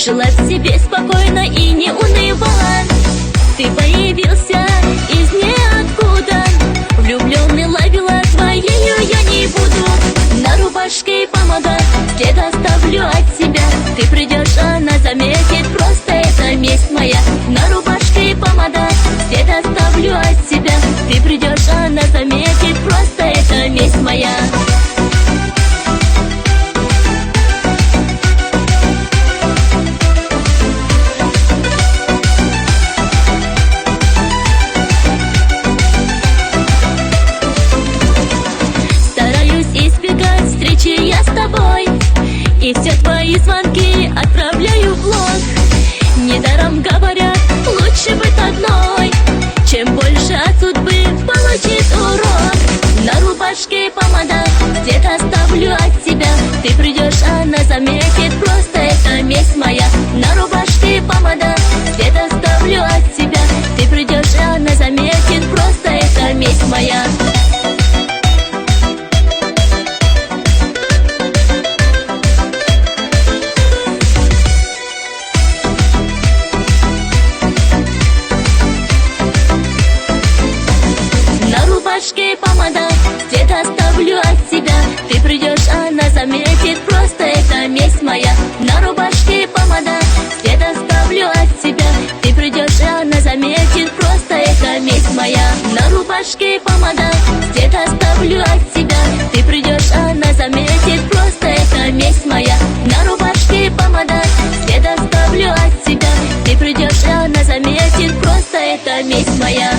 Жила в себе спокойно и не унывала. Ты появился из ниоткуда, влюбленный ловила твоею я не буду. На рубашке помада, след оставлю от себя. Ты придешь, она заметит, просто это месть моя. На рубашке помада, след оставлю от себя. Ты придешь, она заметит, просто это месть моя. Встречи я с тобой, и все твои звонки отправляю в блог. Недаром говорят, лучше быть одной, чем больше от судьбы получит урок. На рубашке помада, след оставлю от себя. Ты придешь, она заметит, просто это месть моя. На рубашке помада, след оставлю от себя. Ты придешь, она заметит, просто это месть моя. Помада, след оставлю от себя. Ты придешь, она заметит, просто это месть моя. На рубашке помада, след оставлю от себя. Ты придешь, она заметит, просто это месть моя. На рубашке помада, след оставлю от себя. Ты придешь, она заметит, просто это месть моя. На рубашке помада, след оставлю от себя. Ты придешь, она заметит, просто это месть моя.